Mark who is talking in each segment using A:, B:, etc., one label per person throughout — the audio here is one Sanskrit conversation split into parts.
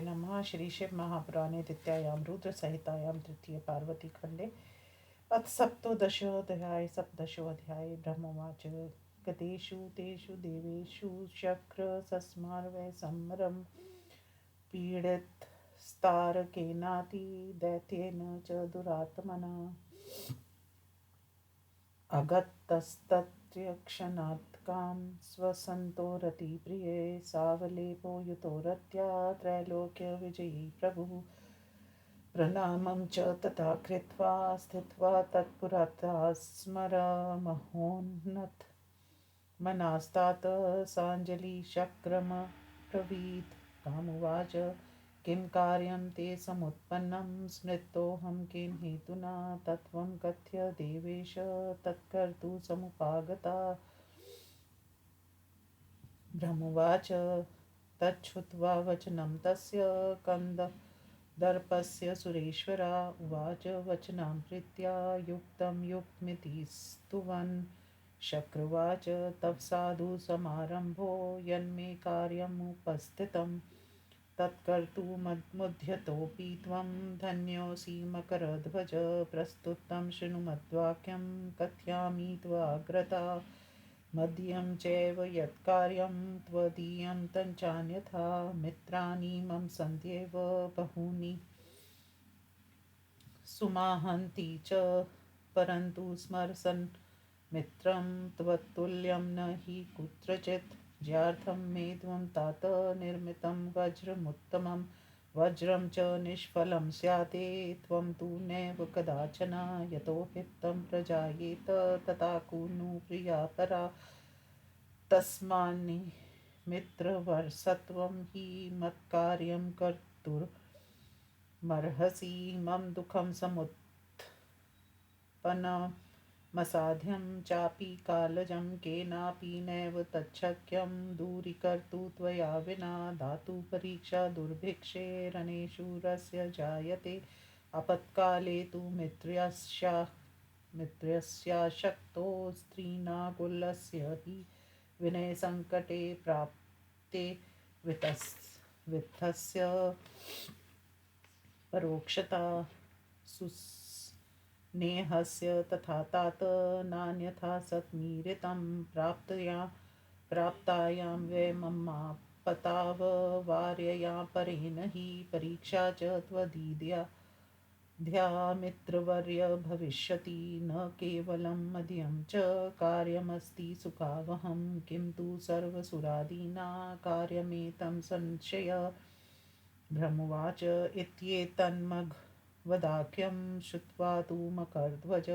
A: नमः। श्री शिव महापुराणे द्वितीयायां रुद्रसंहितायां तृतीये पार्वतीखण्डे अथ सप्तदशोऽध्याय। सप्तदशोऽध्याये ब्रह्मोवाच गतेषु तेषु देवेषु शक्र सस्मार वै सम्मरं पीडितस्तारकेनाति दैत्येन च दुरात्मना अगतस्तत्यक्षणात्कां स्वसन्तोरतिप्रिये सावलेपो युतो रत्या त्रैलोक्यविजयी प्रभुः प्रणामं च तथा कृत्वा स्थित्वा तत्पुरतः स्मरमहोन्नत मनास्तात साञ्जलिशक्रमब्रवीत् कामुवाच किं कार्यं ते समुत्पन्नं स्मृतोऽहं केन हेतुना तत्त्वं कथय देवेश तत्कर्तुं समुपागता ब्रह्मोवाच तच्छ्रुत्वा वचनं तस्य दर्पस्य सुरेश्वरा उवाच वचनं प्रीत्या युक्तं युक्तमिति स्तुवन् शक्रवाच तव साधु समारम्भो यन्मे कार्यमुपस्थितं तत्कर्तुमुद्यतोऽपि त्वं धन्योऽसि मकरध्वज प्रस्तुतं शृणु मद्वाक्यं कथयामि त्वाग्रता मदीयं चैव यत्कार्यं त्वदीयं तञ्चान्यथा मित्राणि मम सन्त्येव बहूनि सुमाहन्ति च परन्तु स्मरसन् मित्रं त्वत्तुल्यं न हि कुत्रचित् ज्यार्थं मे त्वं तात निर्मितं वज्रमुत्तमं वज्रं च निष्फलं स्याते त्वं तु नैव कदाचन यतो हितं प्रजायेत तथा कुरु प्रिया परा तस्मान्निमित्रवरसत्वं हि मत्कार्यं कर्तुमर्हसि मम दुःखं समुत्पन्नमसाध्यं चापि कालजं केनापि नैव तच्छक्यं दूरीकर्तुं त्वया विना धातुपरीक्षा दुर्भिक्षे रणेषु जायते आपत्काले तु मित्रस्याशक्तो स्त्रीणाकुलस्य हि विनयसङ्कटे प्राप्ते वित्तस्य परोक्षता सुस्नेहस्य तथा तात नान्यथा सत्मीरितं प्राप्तायां वै ममापताव वार्यया परेण हि परीक्षा च त्वदीया भविष्यति न केवलं मदीयं च कार्यमस्ति सुखावहं किं तु सर्वसुरादीना कार्यमेतं संशय ब्रह्मवाच इत्येतन्मघवदाख्यं श्रुत्वा तु मकरध्वज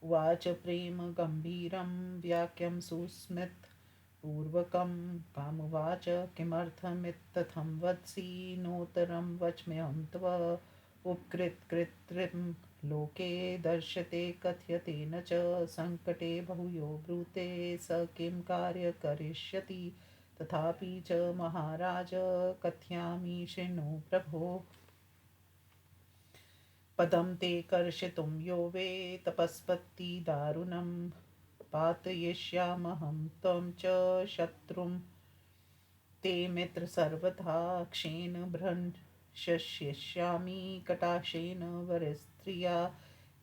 A: उवाच प्रेम गम्भीरं वाक्यं सुस्मितपूर्वकं कामुवाच किमर्थमित्थं वदसि नोत्तरं वच्म्यहं तव उपकृत्कृत्रिं लोके दर्श्यते कथ्यते न च सङ्कटे बहुयो ब्रूते स किं कार्य करिष्यति तथापि च महाराज कथयामि शृणु प्रभो पदं ते कर्षितुं यो वे तपस्पत्ति दारुणं पातयिष्यामहं त्वं च शत्रुं ते मित्र सर्वथा क्षेन भ्रंशयिष्यामि कटाक्षेन वरस्त्रिया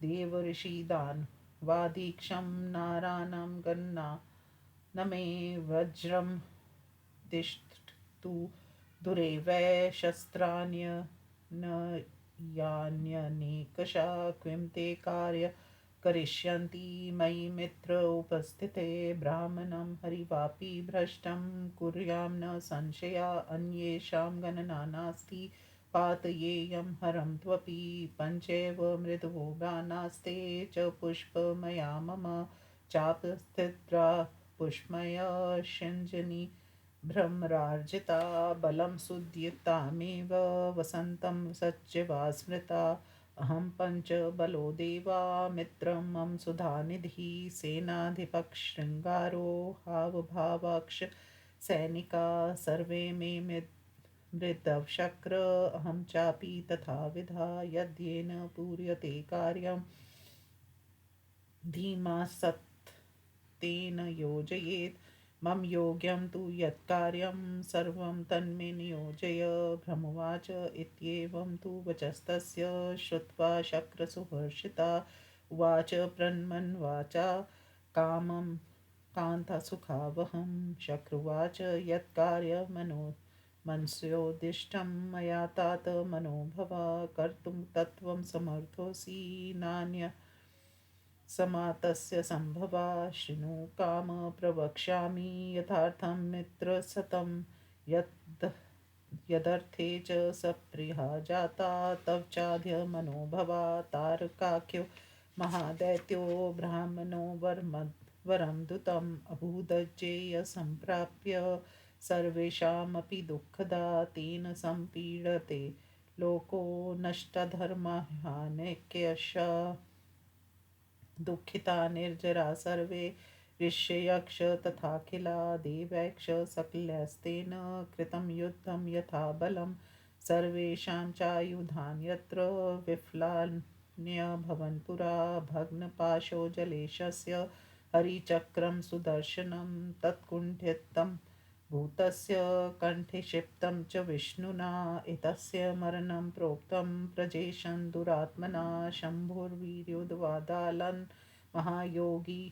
A: देवर्षिदानवादीक्षं नाराणां गन्ना न मे वज्रं तिष्ठतु दूरे वै शस्त्राण्यन्यान्यनेकशा किं ते कार्य करिष्यन्ति मयि मित्र उपस्थिते ब्राह्मणं हरिवापि भ्रष्टं कुर्यां न संशया अन्येषां गणना नास्ति पातयेयं हरं त्वपि पञ्चैव मृदवो बाणास्ते च पुष्पमया मम चापस्थित्रा पुष्पमया शञ्जनि भ्रमरार्जिता बलं सुदीप्तामेव वसन्तं सच्चिवा स्मृता अहं पञ्चबलो देवा मित्रं मम सुधानिधिः सेनाधिपशृङ्गारो हावभावाक्ष सैनिका सर्वे मे मृतशक्र अहं चापि तथाविधा यद्येन पूर्यते कार्यं धीमा सत्तेन योजयेत् मम योग्यं तु यत्कार्यं सर्वं तन्मे नियोजय। भ्रमुवाच इत्येवं तु वचस्तस्य श्रुत्वा शक्रसुहर्षिता उवाच प्रणमन्वाचा कामं कान्तासुखावहं। शक्रुवाच यत्कार्यमनो मनस्योद्दिष्टं मया तात मनोभव कर्तुं तत्त्वं समर्थोऽसि नान्य समातस्य सम्भवा। शृणु काम प्रवक्ष्यामि यथार्थं मित्रसतं यद् यदर्थे च सप्रिया जाता तव चाद्य मनोभवा। तारकाख्यो महादैत्यो ब्राह्मणो वरं दूतम् अभूदज्जेय सम्प्राप्य सर्वेषामपि दुःखदा तेन सम्पीडते लोको नष्टधर्महानेक्यश। दुःखिता निर्जरा सर्वे ऋष्ययक्ष तथाखिला देवैक्ष सकलैस्तेन कृतं युद्धं यथा बलं सर्वेषां चायुधान् यत्र विफ्लान्यभवन् पुरा भग्नपाशो जलेशस्य हरिचक्रं सुदर्शनं तत्कुण्ठितं भूतस्य कण्ठे क्षिप्तं च विष्णुना एतस्य मरणं प्रोक्तं प्रजेशन् दुरात्मना शम्भुर्वीर्योद्वादालन् महायोगी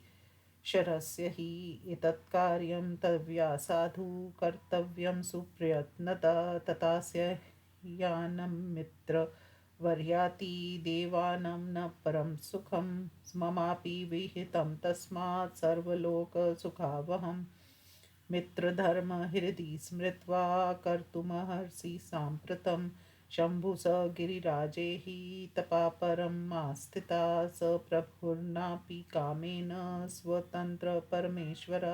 A: शरस्य हि एतत्कार्यं तव्या साधु कर्तव्यं सुप्रयत्नता तथास्य यानं मित्र वर्याति देवानां न परं सुखं ममापि विहितं तस्मात् सर्वलोकसुखावहम् मित्रधर्म हृदि स्मृत्वा कर्तुमहर्षि साम्प्रतं शम्भु स गिरिराजे हि तपापरम् आस्थिता स प्रभुर्नापि कामेन स्वतन्त्र परमेश्वर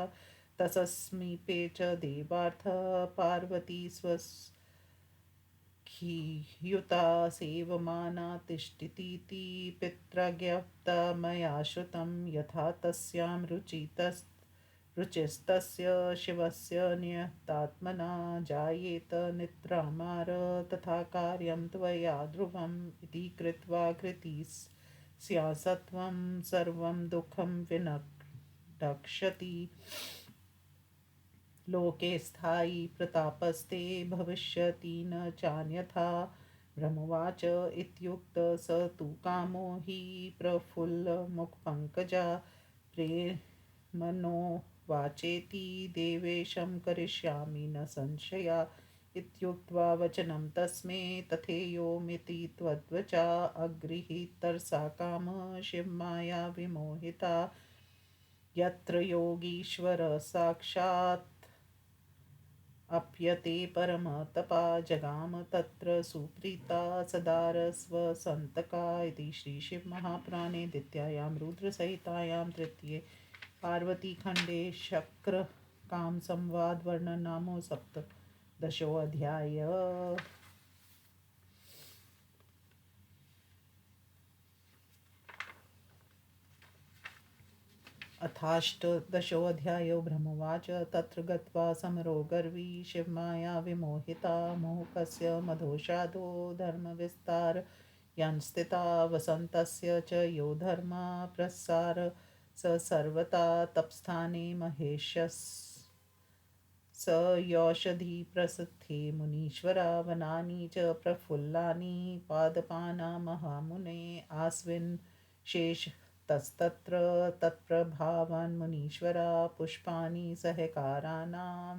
A: तस्समीपे च देवार्थ पार्वती स्वस्खीयुता सेवमाना तिष्ठतीति पितृज्ञप्ता मया श्रुतं यथा तस्यां रुचिस्तस्य शिवस्य नियतात्मना जायेत निद्रामार तथा कार्यं त्वया ध्रुवम् इति कृत्वा कृतिस्यासत्वं सर्वं दुःखं विनक्ष्यति लोके स्थायी प्रतापस्ते भविष्यति न चान्यथा। ब्रह्मवाच इत्युक्त स तु कामो हि प्रफुल्लमुखपङ्कजा प्रेमनो वाचेति देवेशं करिष्यामि न संशया। इत्युक्त्वा वचनं तस्मै तथेयोमिति त्वद्वचा अगृहीतरसा काम शिवमाया विमोहिता यत्र योगीश्वर साक्षात् अप्यते परमतपा जगाम तत्र सुप्रीता सदारस्वसन्तका। इति श्रीशिवमहापुराणे द्वितीयायां रुद्रसहितायां तृतीये पार्वतीखण्डे शक्रकामसंवादवर्णननामो सप्तदशोऽध्यायः। अथाष्टदशोऽध्यायो ब्रह्मवाच तत्र गत्वा समरो गर्वी शिवमाया विमोहिता मोहकस्य मधोषादो धर्मविस्तार यंस्थिता वसन्तस्य च यो धर्मा प्रसार स सर्वथा तपस्थाने महेशस् स यौषधी प्रसिद्धे मुनीश्वरा वनानि च प्रफुल्लानि पादपाना महामुने आस्विन् शेष तस्तत्र तत्प्रभावान् मुनीश्वरा पुष्पाणि सहकाराणां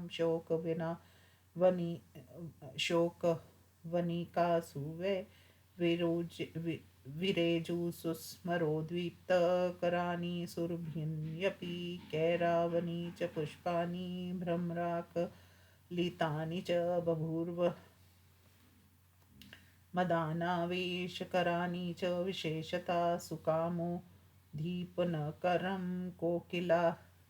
A: शोकवनिकासु वै विरेजुसुस्मरोद्वीप्तकराणि सुरभिन्यपि कैरावनि च पुष्पाणि भ्रमराकलितानि च बभूव मदानावेशकराणि च विशेषता सुकामो दीपनकरं कोकिला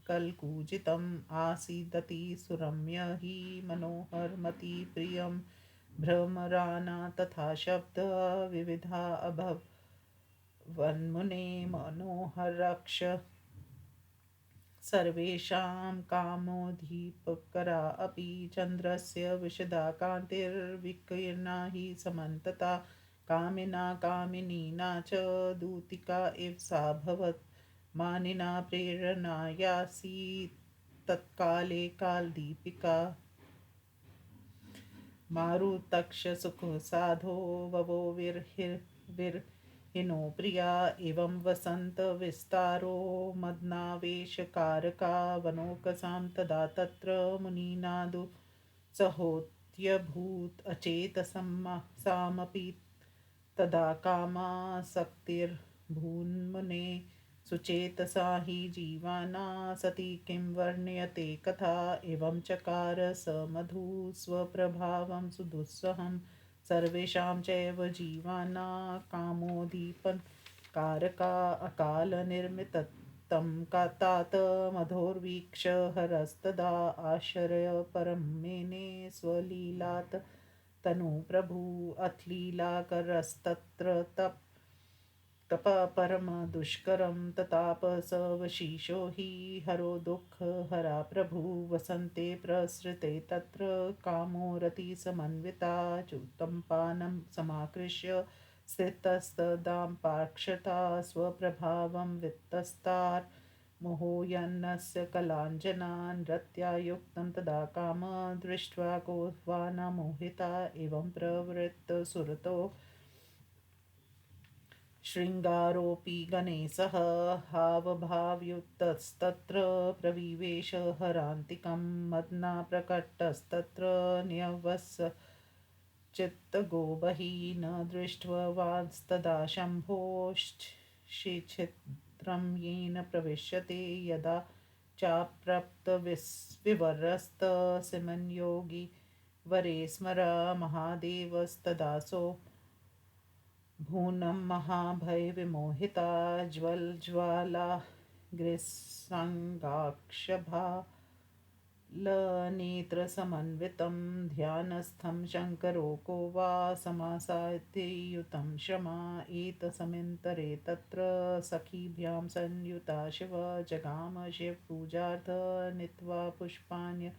A: कलकूजितम् आसीदति सुरम्य हि मनोहरमति प्रियं भ्रमराना तथा शब्द विविधा अभवन्मुने मनोहरक्ष सर्वेषां कामोद्दीपकरा अपि चन्द्रस्य विशदा कान्तिर्विकीर्णा हि समन्तता कामिना कामिनीना च दूतिका इव साभवत् मानिना प्रेरणायासीत् तत्काले कालदीपिका मारुतक्ष सुख साधो ववो विरहिनो प्रिया एवं वसंत विस्तारो मदनावेशकारका वनोकसां तदा तत्र मुनिनादु सहोत्यभूत् अचेतसामपि तदा कामासक्तिर्भून्मुने सुचेतसा हि जीवाना सती किं वर्ण्यते कथा एवं चकार स मधु स्वप्रभावं सुदुस्सहं सर्वेषां चैव जीवाना कामोदीपन कारका अकालनिर्मितं तात मधोर्वीक्ष हरस्तदा आश्रय परं मेने स्वलीलात् तनु प्रभु अथलीलाकरस्तत्र तप परम दुष्करं तताप स वशीषो हि हरो दुःख हरा प्रभु वसन्ते प्रसृते तत्र कामो रतिसमन्विता चूतं पानं समाकृष्य स्थितस्तदाम्पाक्षता स्वप्रभावं वित्तस्तार् मोहयन्नस्य कलाञ्जनान् रत्या युक्तं तदा काम दृष्ट्वा को वा न मोहिता एवं प्रवृत्तसुरतो शृङ्गारोऽपि गणेशः हावभावयुक्तस्तत्र प्रविवेश हरान्तिकं मदना प्रकटस्तत्र न्यवस्य चित्तगो बहिः न दृष्ट्वांस्तदा शम्भोश्छिद्रं येन प्रविश्यते यदा चाप्राप्तविवरस्तसिमन्योगी वरे स्मर महादेवस्तदासो भूनं महाभयविमोहिता ज्वलज्वालाग्रसङ्गाक्षभालनेत्रसमन्वितं ध्यानस्थं शङ्करो को वा समासाद्ययुतं क्षमा एतस्मिन्नन्तरे तत्र सखीभ्यां संयुता शिव जगाम शिवपूजार्थ नीत्वा पुष्पाण्यनेकशा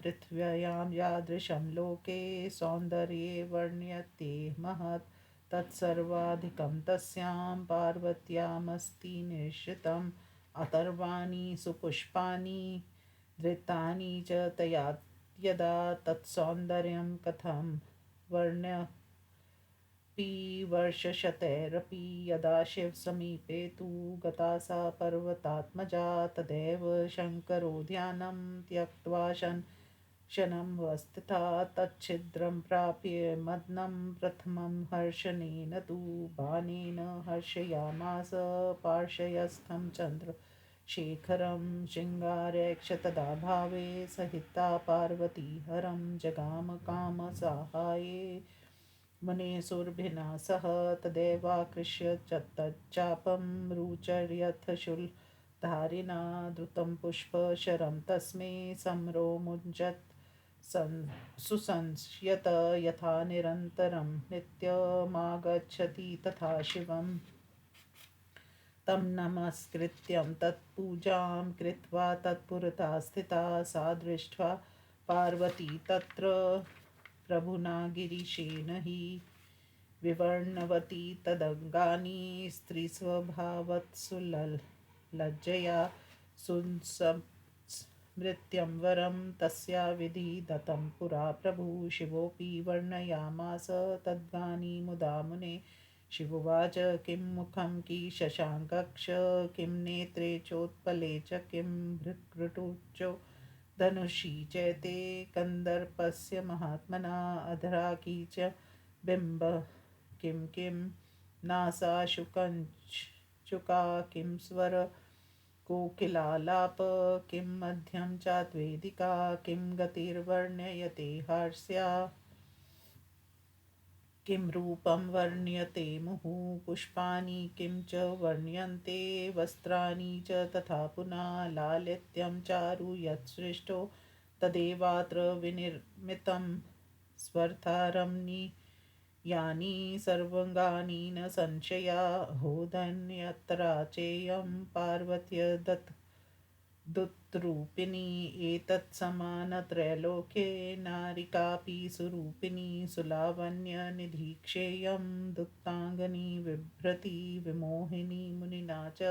A: पृथिव्यां यादृशं लोके सौन्दर्ये वर्ण्यते महत् तत्सर्वाधिकं तस्यां पार्वत्यामस्ति निश्चितम् अतर्वाणि सुपुष्पाणि धृतानि च तया यदा तत्सौन्दर्यं कथं वर्ण्यपि वर्षशतैरपि यदा शिवसमीपे तु गता सा पर्वतात्मजा तदैव शङ्करो ध्यानं त्यक्त्वा शनं वस्थिता तच्छिद्रं प्राप्य मदनं प्रथमं हर्षणेन तु बाणेन हर्षयामास पार्श्वस्थं चन्द्रशेखरं शृङ्गारैक्ष तदा भावे सहिता पार्वती हरं जगाम कामसाहाये मुनेसुरभिना सह तदेवाकृष्य तच्चापं रुचर्यथ शूलधारिणा द्रुतं पुष्पशरं तस्मै समरोमुञ्चत् सुसंस्यत यथा निरन्तरं नित्यमागच्छति तथा शिवं तं नमस्कृत्यं तत्पूजां कृत्वा तत्पुरता स्थिता सा दृष्ट्वा पार्वती तत्र प्रभुना गिरीशेन हि विवर्णवती तदङ्गानि स्त्रीस्वभावत्सुलज्जया सुसंस्मृत्यं वरं तस्या विधिदतं पुरा प्रभु शिवोऽपि वर्णयामास तद्गानि मुदा मुने शिवोवाच किं मुखं कि शशाङ्कक्ष किं नेत्रे चोत्पले च किं भृकुटुश्चो धनुषी चैते कन्दर्पस्य महात्मना अधराकी च बिम्ब किं नासाशुकञ्चुका किं स्वर कोकिलालाप किं मध्यं चाद्वेदिका किं गतिर्वर्ण्यते हास्या किं रूपं वर्ण्यते मुहुः पुष्पाणि किं च वर्ण्यन्ते वस्त्राणि च तथा पुनः लालित्यं चारु यत्सृष्टो तदेवात्र विनिर्मितं स्वर्धारम्णि यानि सर्वाङ्गानि न संशया होदन्यत्राचेयं पार्वत्यदुत्रूपिणी एतत्समानत्रैलोक्ये नारिकापि सुरूपिणी सुलावण्यनिधीक्षेयं दुत्ताङ्गनी बिभ्रति विमोहिनी मुनिना च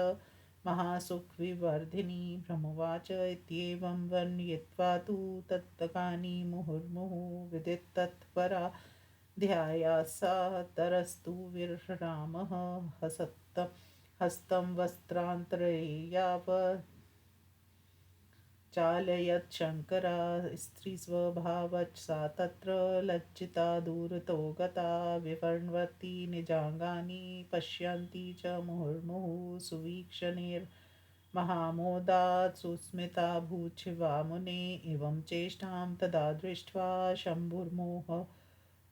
A: महासुखविवर्धिनी ब्रह्मवाच इत्येवं वर्णयित्वा तु तत्तकानि मुहुर्मुहुः विदित्तत्परा ध्यायासा तरस्तु विरामः हस्तं वस्त्रान्तरे यावत् चालयत् शङ्करा स्त्रीस्वभावच् सा तत्र लज्जिता दूरतो गता विवर्ण्वती निजाङ्गानि पश्यन्ती च मुहुर्मुहुः सुवीक्षणैर्महामोदात् सुस्मिता भूच्छिवा मुने एवं चेष्टां तदा दृष्ट्वा शम्भुर्मोह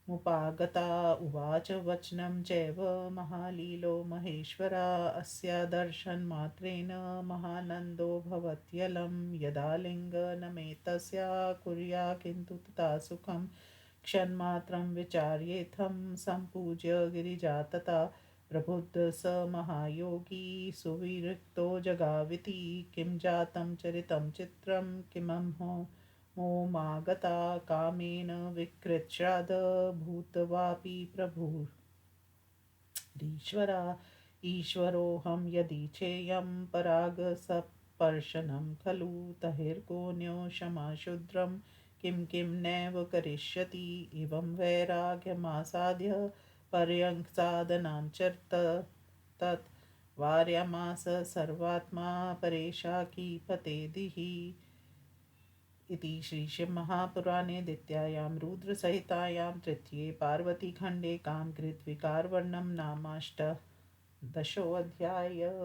A: मुपागता उवाच वचनं चैव महालीलो महेश्वरा अस्या दर्शनमात्रेण महानन्दो भवत्यलं यदा लिङ्गनमेतस्या कुर्या किन्तु तथा सुखं क्षणमात्रं विचार्येथं सम्पूज्य गिरिजा तथा प्रबुद्ध स महायोगी सुविरक्तो जगाविति किं जातं चरितं चित्रं किमहो मोमागता कामेन विकृच्छ्राद् भूत्वापि प्रभुरीश्वरा ईश्वरोऽहं यदि चेयं परागसपर्शनं खलु तैर्गोण्यो क्षमाशूद्रं किं नैव करिष्यति एवं वैराग्यमासाद्य पर्यङ्कसाधनां चरत तत् वार्यामास सर्वात्मा परेशाकीपते दिहि इति श्रीशिवमहापुराणे द्वितीयायां रुद्रसंहितायां तृतीये पार्वतीखण्डे कामकृत् विकारवर्णनं नामाष्टदशोऽध्यायः।